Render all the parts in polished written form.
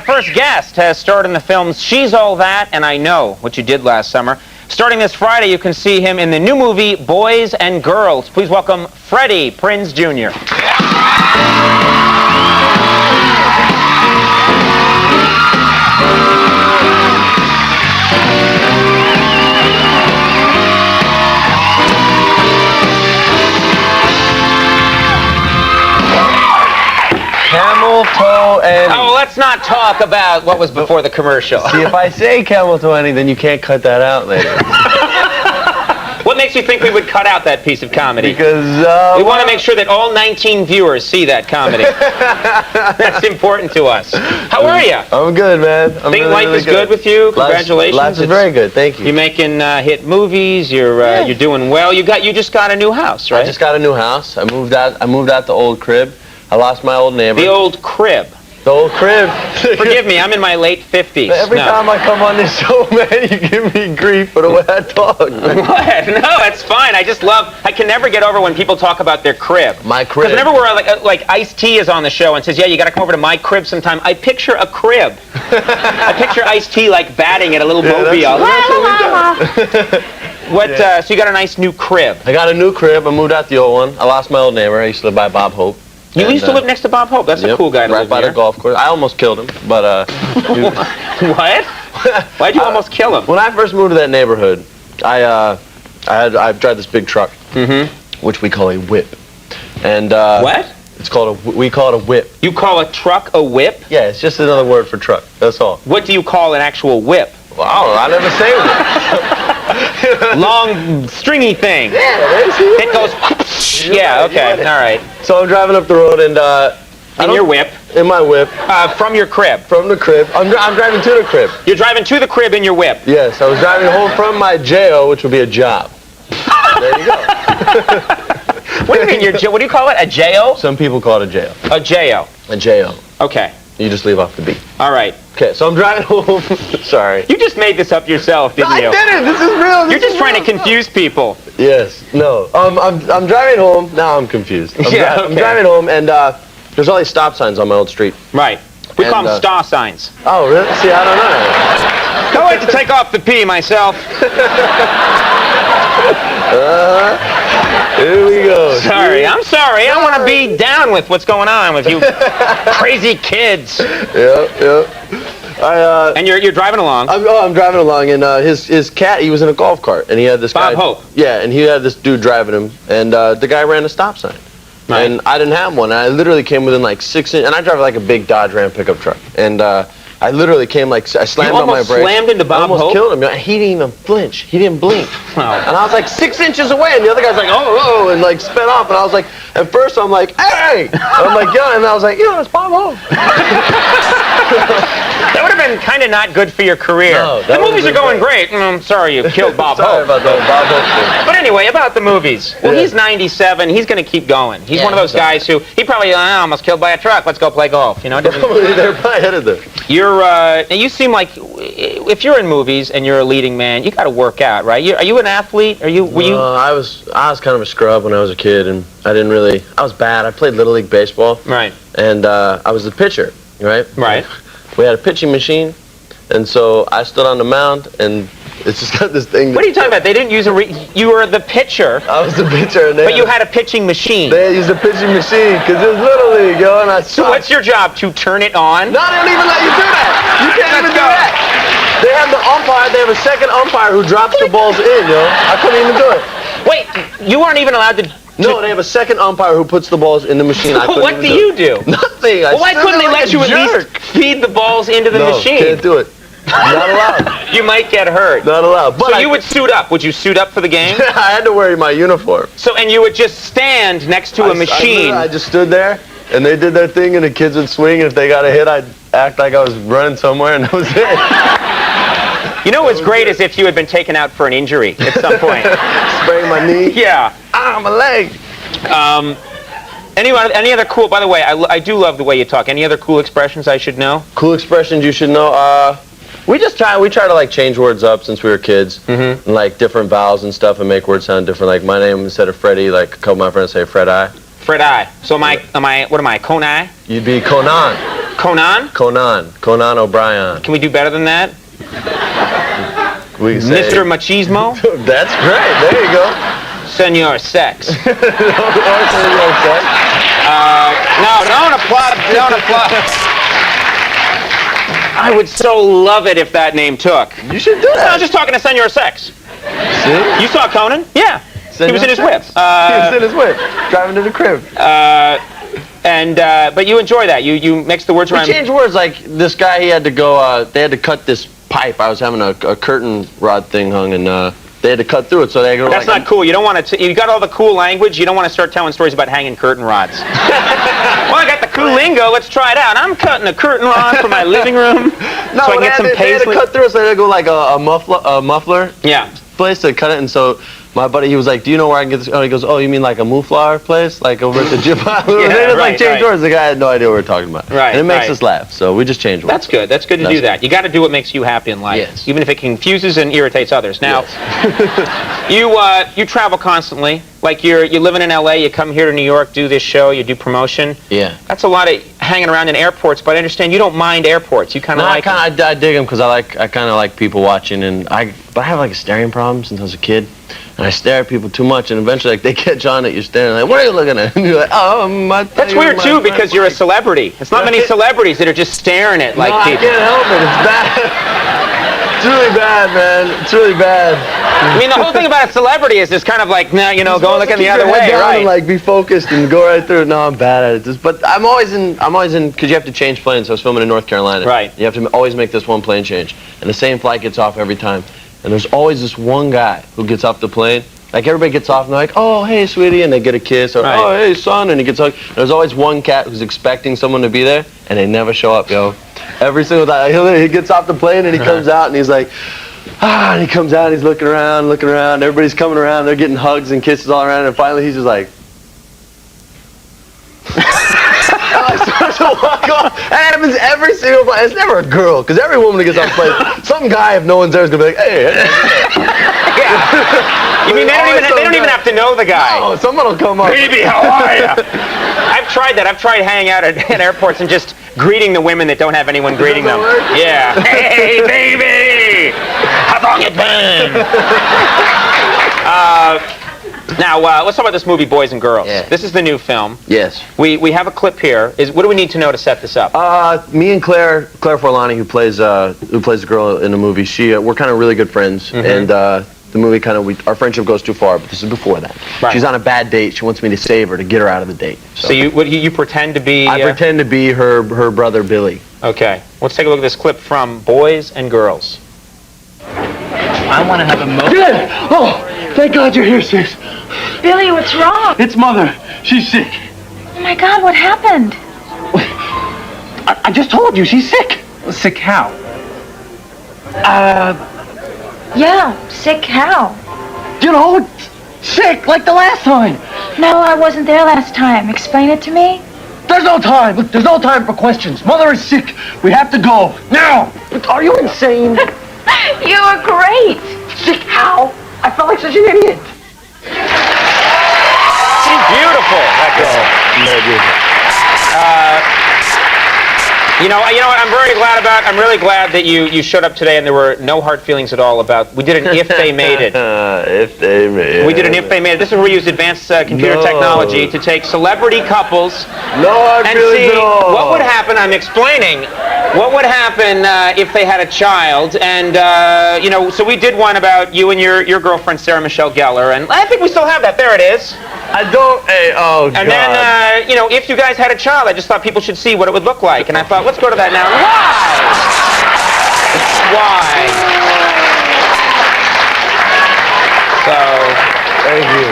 first guest has starred in the films She's All That and I Know What You Did Last Summer. Starting this Friday, you can see him in the new movie Boys and Girls. Please welcome Freddie, Prinze Jr. Camel toe Annie. Oh, let's not talk about what was before the commercial. See, if I say camel toe Annie, then you can't cut that out later. What makes you think we would cut out that piece of comedy? Because we want to make sure that all 19 viewers see that comedy. That's important to us. How are you? I'm good, man. Think life is good with you? Congratulations. Life is very good. Thank you. You're making hit movies. You're doing well. You just got a new house, right? I just got a new house. I moved out the old crib. I lost my old neighbor. The old crib. The old crib. Forgive me, I'm in my late 50s. Every time I come on this show, man, you give me grief for the way I talk. What? No, it's fine. I can never get over when people talk about their crib. My crib. Because whenever we're like Ice-T is on the show and says, yeah, you got to come over to my crib sometime, I picture a crib. I picture Ice-T like batting at a little mobile. So you got a nice new crib. I got a new crib. I moved out the old one. I lost my old neighbor. I used to live by Bob Hope. You used to live next to Bob Hope. That's a cool guy to live right by the golf course. I almost killed him, but What? Why'd you almost kill him? When I first moved to that neighborhood, I drive this big truck, which we call a whip. And what? We call it a whip. You call a truck a whip? Yeah, it's just another word for truck. That's all. What do you call an actual whip? Wow, I never say whip. Long, stringy thing. Yeah, it goes. Yeah. Okay. All right. So I'm driving up the road and in your whip. In my whip. From your crib. From the crib. I'm driving to the crib. You're driving to the crib in your whip. Yes, I was driving home from my JO, which would be a job. There you go. What do you mean what do you call it? A JO? Some people call it a JO. A JO. A JO. Okay. You just leave off the beat. All right. Okay, so I'm driving home. Sorry. You just made this up yourself, didn't you? I didn't. This is real. You're just trying to confuse people. Yes. No. I'm driving home. Now I'm confused. I'm driving home, and there's all these stop signs on my old street. Right. We call them star signs. Oh, really? See, I don't know. Can't wait to take off the pee myself. Here we go. Sorry, I'm sorry. I don't want to be down with what's going on with you crazy kids. Yep. And you're driving along. I'm driving along, and his cat, he was in a golf cart, and he had this guy. Bob Hope. Yeah, and he had this dude driving him, and the guy ran a stop sign. Right. And I didn't have one. And I literally came within like 6 inches, and I drive like a big Dodge Ram pickup truck, and I literally came I slammed on my brakes. You almost slammed into Bob Hope? I almost killed him. He didn't even flinch. He didn't blink. Wow. And I was like 6 inches away, and the other guy's like, oh, and like sped off, and I was like, at first I'm like, hey! I'm like, yeah, and I was like, it's Bob Hope. That would have been kind of not good for your career. No, the movies are going great. I'm sorry you killed Bob Hope. Sorry about that, Bob Hope. But anyway, about the movies. Well, he's 97. He's going to keep going. He's one of those guys who, he probably almost killed by a truck. Let's go play golf. You know? They're probably headed there. You seem like, if you're in movies and you're a leading man, you got to work out, right? Are you an athlete? Were you? I was kind of a scrub when I was a kid, and I was bad. I played Little League Baseball. Right. And I was the pitcher, right? Right. We had a pitching machine, and so I stood on the mound, and it's just got this thing. What are you talking about? They didn't use you were the pitcher. I was the pitcher. And but you had a pitching machine. They used a pitching machine, because it was Little League, and I So what's your job? To turn it on? No, they don't even let you do that. You can't even do that. They have the umpire. They have a second umpire who drops the balls in, I couldn't even do it. Wait, you aren't even allowed to... No, they have a second umpire who puts the balls in the machine. What do you do? Nothing. Well, why couldn't they let you at least feed the balls into the machine? No, can't do it. Not allowed. You might get hurt. Not allowed. But so you would suit up. Would you suit up for the game? I had to wear my uniform. And you would just stand next to a machine. I just stood there, and they did their thing, and the kids would swing, and if they got a hit, I'd act like I was running somewhere, and that was it. You know what's great is if you had been taken out for an injury at some point. Spraying my knee? Yeah. My leg. Any other cool, by the way, I do love the way you talk. Any other cool expressions I should know? Cool expressions you should know? We try to like change words up since we were kids. And like different vowels and stuff and make words sound different. Like my name, instead of Freddie, like a couple of my friends say Freddie. Freddie. So what am I, Conan? You'd be Conan. Conan? Conan O'Brien. Can we do better than that? We say, Mr. Machismo? That's great. There you go. Senor Sex. Or Senor Sex. No, don't applaud. Don't applaud. I would so love it if that name took. You should do that. I was just talking to Senor Sex. See? You saw Conan? Yeah. He was in his whip. He was in his whip, driving to the crib. But you enjoy that. You mix the words around. We changed words. Like this guy, he had to go. They had to cut this pipe. I was having a curtain rod thing hung, and they had to cut through it. So they go. That's not cool. You don't want to. You got all the cool language. You don't want to start telling stories about hanging curtain rods. Well, I got the cool lingo. Let's try it out. I'm cutting a curtain rod for my living room, so I can get some they had to paisley. cut through it. So they had to go like a muffler. Yeah. Place to cut it, and so my buddy, he was like, "Do you know where I can get this?" Oh, he goes, "Oh, you mean like a mouflard place, like over at the gym?" They just like change words. The guy had no idea what we were talking about. Right. And it makes us laugh, so we just change words. That's good. That's good to do that. You got to do what makes you happy in life, Yes. even if it confuses and irritates others. Now, you travel constantly. Like you're living in LA. You come here to New York, do this show. You do promotion. Yeah. That's a lot of hanging around in airports. But I understand you don't mind airports. You kind of like. I dig them because I kind of like people watching, but I have like a staring problem since I was a kid. And I stare at people too much, and eventually, like, they catch on that you're staring. Like, what are you looking at? And you're like, oh, my. That's weird too, because you're a celebrity. It's not many celebrities that are just staring at like people. I can't help it. It's bad. It's really bad, man. It's really bad. I mean, the whole thing about a celebrity is just kind of like, nah, you know, go looking the other way, right? And, like, be focused and go right through it. No, I'm bad at it. But I'm always in, because you have to change planes. I was filming in North Carolina. Right. You have to always make this one plane change, and the same flight gets off every time. And there's always this one guy who gets off the plane. Like, everybody gets off, and they're like, oh, hey, sweetie, and they get a kiss, or, oh, hey, son, and he gets hugged. There's always one cat who's expecting someone to be there, and they never show up, yo. Every single time. He gets off the plane, and he comes out, and he's like, and he comes out, and he's looking around, everybody's coming around, they're getting hugs and kisses all around, and finally he's just like, That happens every single plane. It's never a girl, because every woman that gets off the plane, some guy, if no one's there, is going to be like, hey. Yeah. You mean they don't even have to know the guy? No, someone will come up. Baby, how are you? I've tried that. I've tried hanging out at airports and just greeting the women that don't have anyone greeting them. Yeah. Hey, baby! How long it been? Now, let's talk about this movie, Boys and Girls. Yeah. This is the new film. Yes. We have a clip here. What do we need to know to set this up? Me and Claire Forlani, who plays the girl in the movie, we're kind of really good friends, and the movie our friendship goes too far, but this is before that. Right. She's on a bad date. She wants me to save her to get her out of the date. So you pretend to be? I pretend to be her brother Billy. Okay. Let's take a look at this clip from Boys and Girls. I want to have a moment. Good! Oh, thank God you're here, sis. Billy, what's wrong? It's Mother. She's sick. Oh my God, what happened? I just told you, she's sick. Sick how? Yeah, sick how? You know, sick like the last time. No, I wasn't there last time. Explain it to me. There's no time. Look, there's no time for questions. Mother is sick. We have to go. Now! Are you insane? You were great. Sick how? I felt like such an idiot. She's beautiful, that girl. Very beautiful. You know what I'm really glad that you showed up today and there were no hard feelings at all about, we did an If They Made It. If they made it. We did an If They Made It. This is where we used advanced computer technology to take celebrity couples No hard and feelings see at all. what would happen, I'm explaining, what would happen if they had a child. And, so we did one about you and your girlfriend, Sarah Michelle Gellar, and I think we still have that. There it is. I don't. Hey, oh God. And then, if you guys had a child, I just thought people should see what it would look like. And I thought, let's go to that now. Why? Thank you.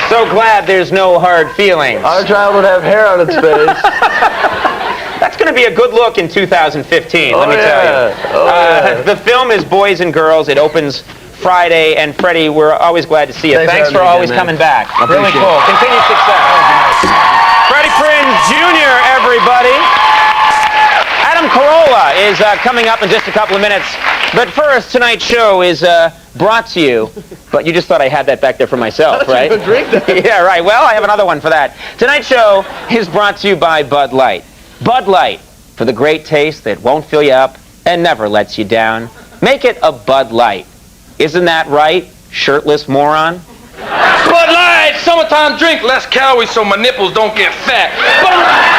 So glad there's no hard feelings. Our child would have hair on its face. That's going to be a good look in 2015, let me tell you. The film is Boys and Girls. It opens Friday, and Freddie, we're always glad to see you. Thanks for always coming back. Really cool. Continued success. Freddie Prinze Jr., everybody. Adam Carolla is coming up in just a couple of minutes. But first, tonight's show is brought to you, but you just thought I had that back there for myself, right? Drink that. Yeah, right. Well, I have another one for that. Tonight's show is brought to you by Bud Light. Bud Light, For the great taste that won't fill you up and never lets you down, make it a Bud Light. Isn't that right, shirtless moron? Bud Light, summertime drink, less calories so my nipples don't get fat. Bud Light!